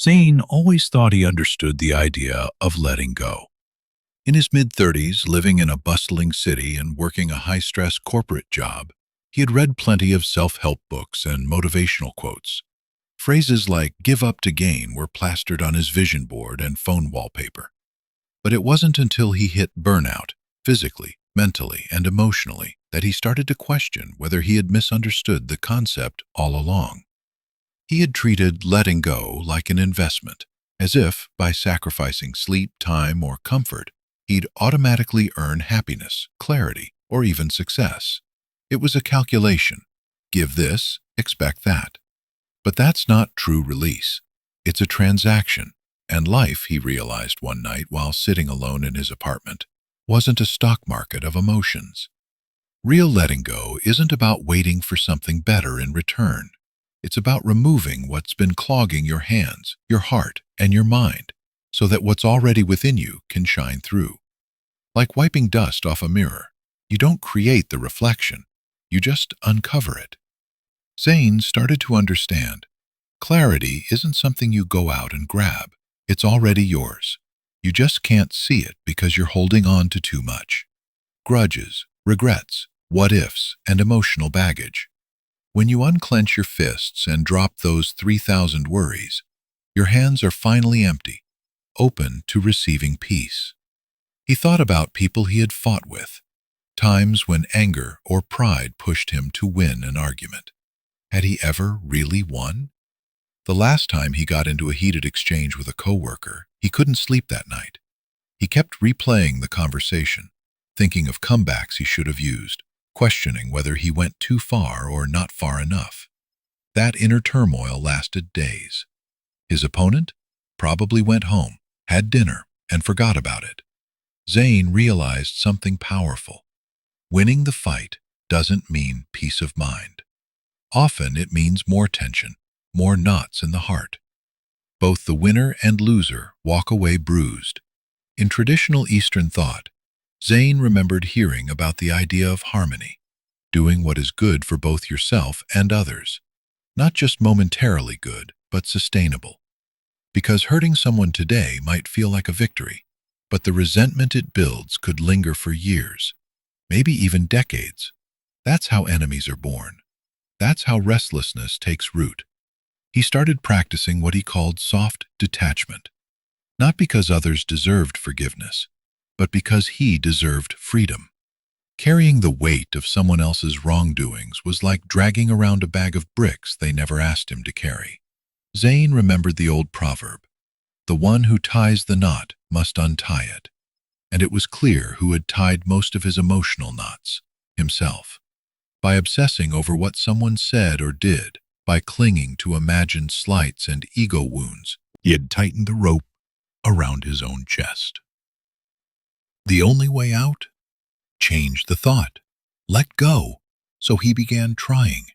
Zane always thought he understood the idea of letting go. In his mid-30s, living in a bustling city and working a high-stress corporate job, he had read plenty of self-help books and motivational quotes. Phrases like "give up to gain" were plastered on his vision board and phone wallpaper. But it wasn't until he hit burnout, physically, mentally, and emotionally, that he started to question whether he had misunderstood the concept all along. He had treated letting go like an investment, as if, by sacrificing sleep, time, or comfort, he'd automatically earn happiness, clarity, or even success. It was a calculation. Give this, expect that. But that's not true release. It's a transaction. And life, he realized one night while sitting alone in his apartment, wasn't a stock market of emotions. Real letting go isn't about waiting for something better in return. It's about removing what's been clogging your hands, your heart, and your mind, so that what's already within you can shine through. Like wiping dust off a mirror, you don't create the reflection, you just uncover it. Zane started to understand. Clarity isn't something you go out and grab. It's already yours. You just can't see it because you're holding on to too much. Grudges, regrets, what-ifs, and emotional baggage. When you unclench your fists and drop those 3,000 worries, your hands are finally empty, open to receiving peace. He thought about people he had fought with, times when anger or pride pushed him to win an argument. Had he ever really won? The last time he got into a heated exchange with a coworker, he couldn't sleep that night. He kept replaying the conversation, thinking of comebacks he should have used, questioning whether he went too far or not far enough. That inner turmoil lasted days. His opponent probably went home, had dinner, and forgot about it. Zane realized something powerful. Winning the fight doesn't mean peace of mind. Often it means more tension, more knots in the heart. Both the winner and loser walk away bruised. In traditional Eastern thought, Zane remembered hearing about the idea of harmony, doing what is good for both yourself and others. Not just momentarily good, but sustainable. Because hurting someone today might feel like a victory, but the resentment it builds could linger for years, maybe even decades. That's how enemies are born. That's how restlessness takes root. He started practicing what he called soft detachment, not because others deserved forgiveness, but because he deserved freedom. Carrying the weight of someone else's wrongdoings was like dragging around a bag of bricks they never asked him to carry. Zane remembered the old proverb, "The one who ties the knot must untie it." And it was clear who had tied most of his emotional knots: himself. By obsessing over what someone said or did, by clinging to imagined slights and ego wounds, he had tightened the rope around his own chest. The only way out? Change the thought. Let go. So he began trying.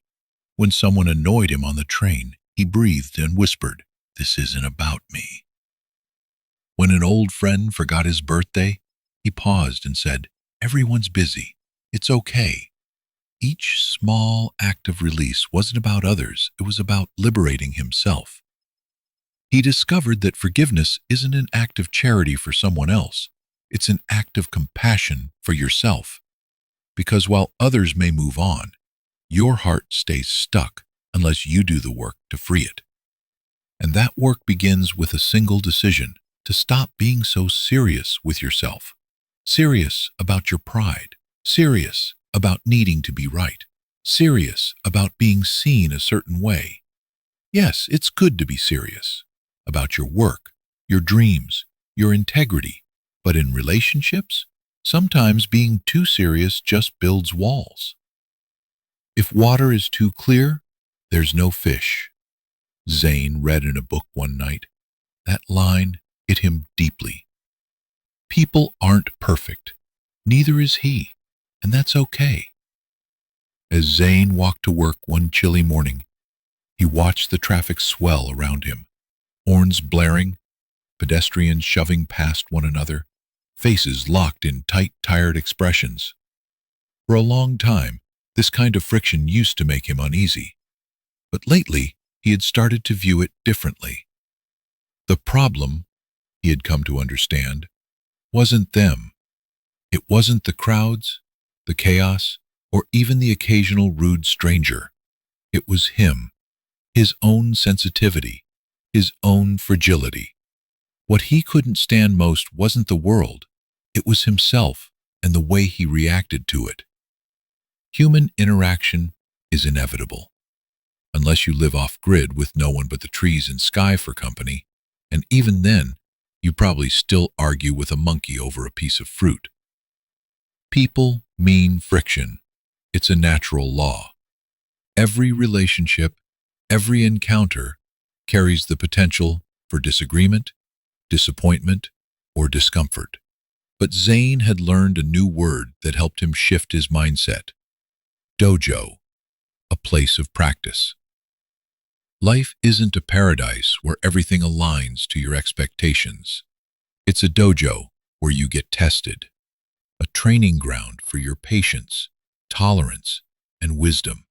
When someone annoyed him on the train, he breathed and whispered, "This isn't about me." When an old friend forgot his birthday, he paused and said, "Everyone's busy. It's okay." Each small act of release wasn't about others, it was about liberating himself. He discovered that forgiveness isn't an act of charity for someone else, it's an act of compassion for yourself. Because while others may move on, your heart stays stuck unless you do the work to free it. And that work begins with a single decision: to stop being so serious with yourself. Serious about your pride. Serious about needing to be right. Serious about being seen a certain way. Yes, it's good to be serious about your work, your dreams, your integrity. But in relationships, sometimes being too serious just builds walls. If water is too clear, there's no fish. Zane read in a book one night. That line hit him deeply. People aren't perfect. Neither is he. And that's okay. As Zane walked to work one chilly morning, he watched the traffic swell around him. Horns blaring, pedestrians shoving past one another, faces locked in tight, tired expressions. For a long time, this kind of friction used to make him uneasy. But lately, he had started to view it differently. The problem, he had come to understand, wasn't them. It wasn't the crowds, the chaos, or even the occasional rude stranger. It was him, his own sensitivity, his own fragility. What he couldn't stand most wasn't the world. It was himself and the way he reacted to it. Human interaction is inevitable. Unless you live off-grid with no one but the trees and sky for company, and even then, you probably still argue with a monkey over a piece of fruit. People mean friction. It's a natural law. Every relationship, every encounter carries the potential for disagreement, disappointment, or discomfort. But Zane had learned a new word that helped him shift his mindset. Dojo, a place of practice. Life isn't a paradise where everything aligns to your expectations. It's a dojo where you get tested, a training ground for your patience, tolerance, and wisdom.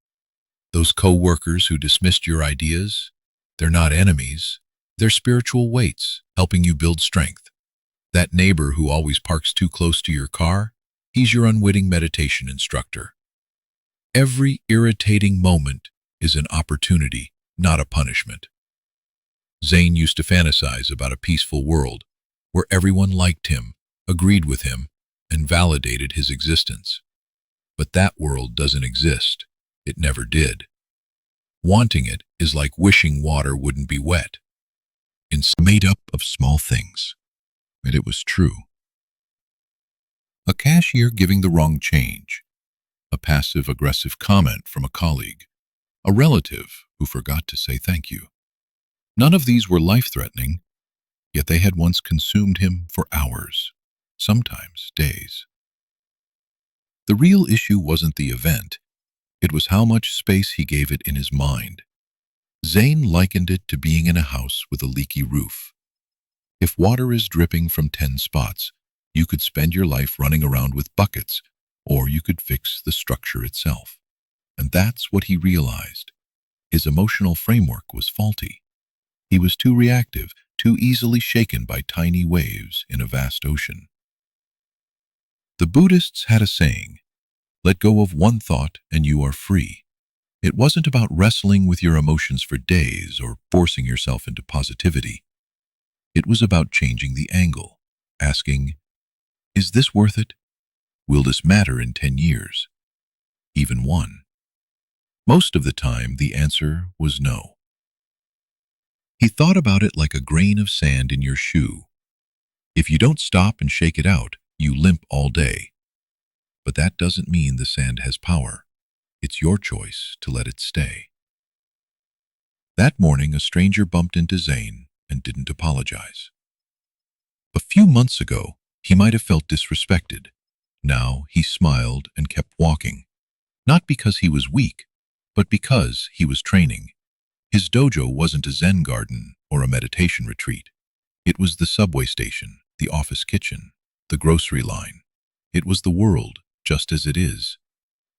Those co-workers who dismissed your ideas, they're not enemies, they're spiritual weights helping you build strength. That neighbor who always parks too close to your car, he's your unwitting meditation instructor. Every irritating moment is an opportunity, not a punishment. Zane used to fantasize about a peaceful world where everyone liked him, agreed with him, and validated his existence. But that world doesn't exist. It never did. Wanting it is like wishing water wouldn't be wet. It's made up of small things. And it was true. A cashier giving the wrong change, a passive-aggressive comment from a colleague, a relative who forgot to say thank you. None of these were life-threatening, yet they had once consumed him for hours, sometimes days. The real issue wasn't the event, it was how much space he gave it in his mind. Zane likened it to being in a house with a leaky roof. If water is dripping from 10 spots, you could spend your life running around with buckets, or you could fix the structure itself. And that's what he realized. His emotional framework was faulty. He was too reactive, too easily shaken by tiny waves in a vast ocean. The Buddhists had a saying, "Let go of one thought and you are free." It wasn't about wrestling with your emotions for days or forcing yourself into positivity. It was about changing the angle, asking, is this worth it? Will this matter in 10 years? Even one? Most of the time, the answer was no. He thought about it like a grain of sand in your shoe. If you don't stop and shake it out, you limp all day. But that doesn't mean the sand has power. It's your choice to let it stay. That morning, a stranger bumped into Zane and didn't apologize. A few months ago, he might have felt disrespected. Now he smiled and kept walking, not because he was weak, but because he was training. His dojo wasn't a Zen garden or a meditation retreat. It was the subway station, the office kitchen, the grocery line. It was the world, just as it is.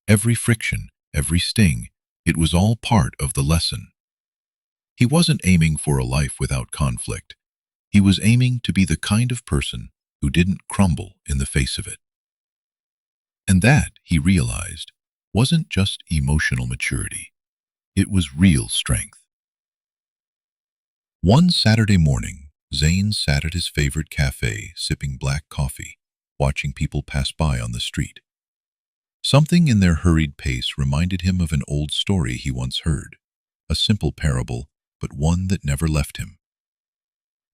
Every friction, every sting, it was all part of the lesson. He wasn't aiming for a life without conflict. He was aiming to be the kind of person who didn't crumble in the face of it. And that, he realized, wasn't just emotional maturity. It was real strength. One Saturday morning, Zane sat at his favorite cafe, sipping black coffee, watching people pass by on the street. Something in their hurried pace reminded him of an old story he once heard, a simple parable, but one that never left him.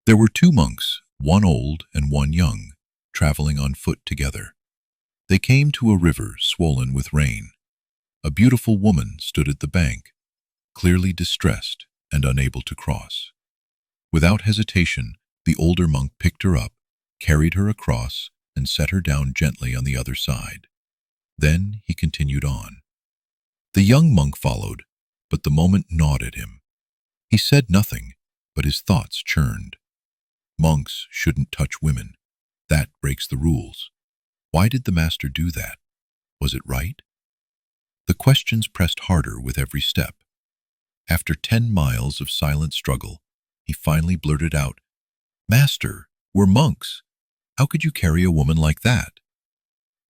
There were two monks, one old and one young, traveling on foot together. They came to a river swollen with rain. A beautiful woman stood at the bank, clearly distressed and unable to cross. Without hesitation, the older monk picked her up, carried her across, and set her down gently on the other side. Then he continued on. The young monk followed, but the moment gnawed at him. He said nothing, but his thoughts churned. Monks shouldn't touch women. That breaks the rules. Why did the master do that? Was it right? The questions pressed harder with every step. After 10 miles of silent struggle, he finally blurted out, "Master, we're monks. How could you carry a woman like that?"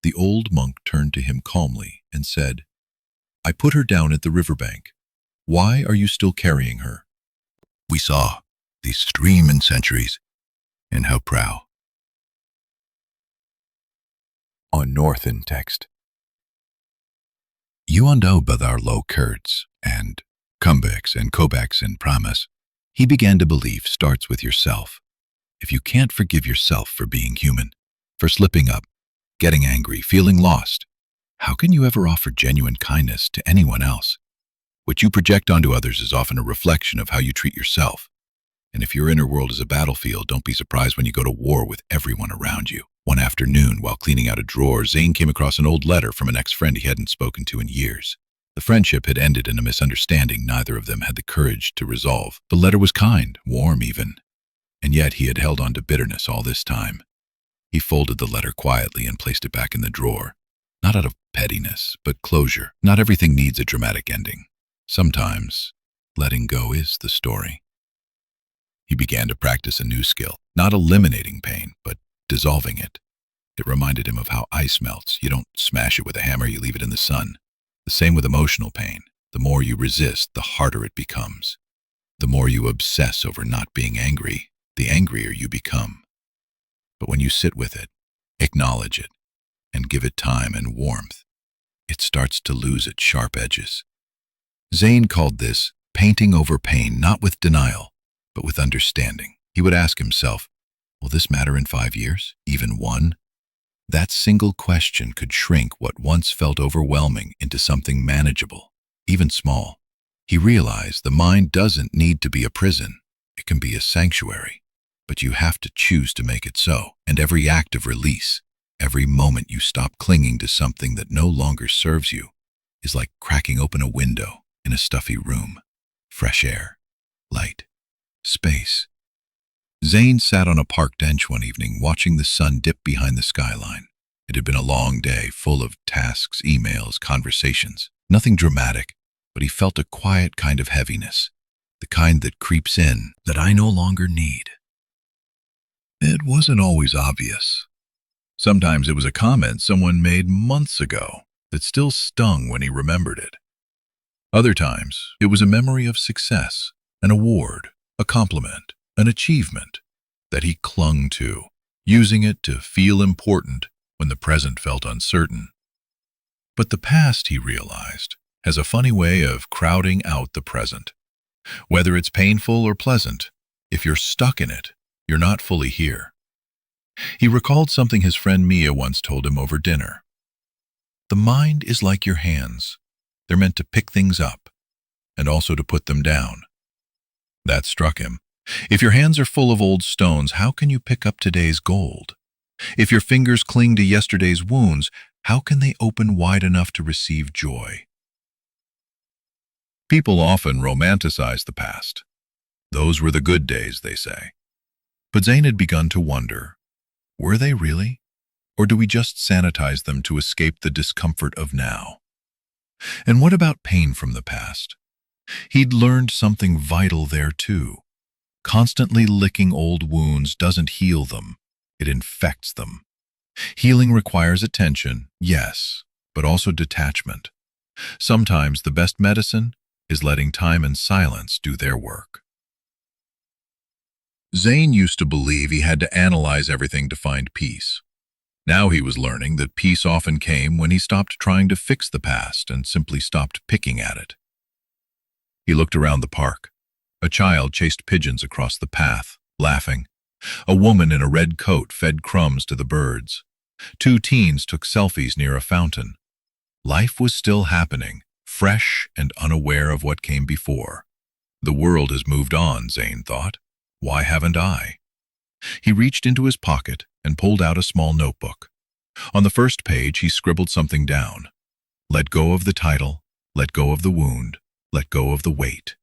The old monk turned to him calmly and said, "I put her down at the riverbank. Why are you still carrying her?" We saw the stream in centuries, and how proud. On Northern text. You undo our low curds and comebacks and cobacks and promise. He began to believe starts with yourself. If you can't forgive yourself for being human, for slipping up, getting angry, feeling lost, how can you ever offer genuine kindness to anyone else? What you project onto others is often a reflection of how you treat yourself. And if your inner world is a battlefield, don't be surprised when you go to war with everyone around you. One afternoon, while cleaning out a drawer, Zane came across an old letter from an ex-friend he hadn't spoken to in years. The friendship had ended in a misunderstanding neither of them had the courage to resolve. The letter was kind, warm even, and yet he had held on to bitterness all this time. He folded the letter quietly and placed it back in the drawer. Not out of pettiness, but closure. Not everything needs a dramatic ending. Sometimes, letting go is the story. He began to practice a new skill, not eliminating pain, but dissolving it. It reminded him of how ice melts. You don't smash it with a hammer, you leave it in the sun. The same with emotional pain. The more you resist, the harder it becomes. The more you obsess over not being angry, the angrier you become. But when you sit with it, acknowledge it, and give it time and warmth, it starts to lose its sharp edges. Zane called this painting over pain, not with denial, but with understanding. He would ask himself, will this matter in 5 years? Even one? That single question could shrink what once felt overwhelming into something manageable, even small. He realized the mind doesn't need to be a prison. It can be a sanctuary, but you have to choose to make it so. And every act of release, every moment you stop clinging to something that no longer serves you, is like cracking open a window in a stuffy room. Fresh air, light, space. Zane sat on a park bench one evening watching the sun dip behind the skyline. It had been a long day, full of tasks, emails, conversations. Nothing dramatic, but he felt a quiet kind of heaviness, the kind that creeps in that I no longer need. It wasn't always obvious. Sometimes it was a comment someone made months ago that still stung when he remembered it. Other times, it was a memory of success, an award, a compliment, an achievement that he clung to, using it to feel important when the present felt uncertain. But the past, he realized, has a funny way of crowding out the present. Whether it's painful or pleasant, if you're stuck in it, you're not fully here. He recalled something his friend Mia once told him over dinner. The mind is like your hands. They're meant to pick things up and also to put them down. That struck him. If your hands are full of old stones, how can you pick up today's gold? If your fingers cling to yesterday's wounds, how can they open wide enough to receive joy? People often romanticize the past. Those were the good days, they say. But Zane had begun to wonder, were they really? Or do we just sanitize them to escape the discomfort of now? And what about pain from the past? He'd learned something vital there too. Constantly licking old wounds doesn't heal them, it infects them. Healing requires attention, yes, but also detachment. Sometimes the best medicine is letting time and silence do their work. Zane used to believe he had to analyze everything to find peace. Now he was learning that peace often came when he stopped trying to fix the past and simply stopped picking at it. He looked around the park. A child chased pigeons across the path, laughing. A woman in a red coat fed crumbs to the birds. 2 teens took selfies near a fountain. Life was still happening, fresh and unaware of what came before. The world has moved on, Zane thought. Why haven't I? He reached into his pocket and pulled out a small notebook. On the first page, he scribbled something down. Let go of the title, let go of the wound, let go of the weight.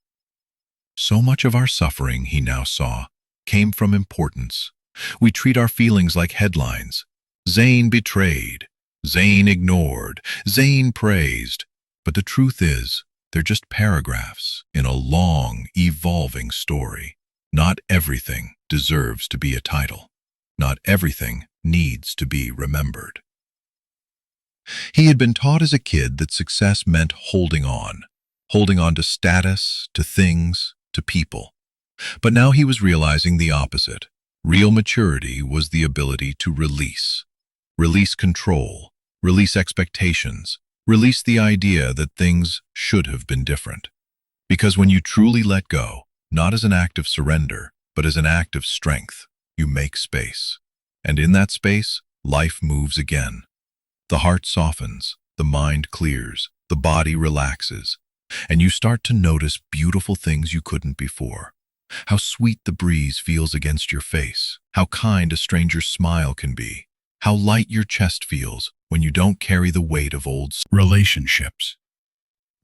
So much of our suffering, he now saw, came from importance. We treat our feelings like headlines. Zane betrayed, Zane ignored, Zane praised. But the truth is, they're just paragraphs in a long, evolving story. Not everything deserves to be a title. Not everything needs to be remembered. He had been taught as a kid that success meant holding on to status, to things, to people. But now he was realizing the opposite. Real maturity was the ability to release control, release expectations, release the idea that things should have been different. Because when you truly let go, not as an act of surrender, but as an act of strength, you make space. And in that space, life moves again. The heart softens, the mind clears, the body relaxes, and you start to notice beautiful things you couldn't before. How sweet the breeze feels against your face, how kind a stranger's smile can be, how light your chest feels when you don't carry the weight of old relationships.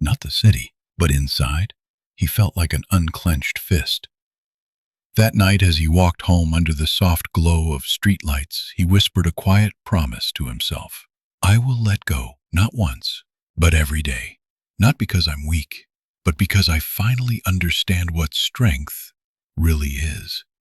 Not the city, but inside, he felt like an unclenched fist. That night, as he walked home under the soft glow of streetlights, he whispered a quiet promise to himself. I will let go, not once, but every day. Not because I'm weak, but because I finally understand what strength really is.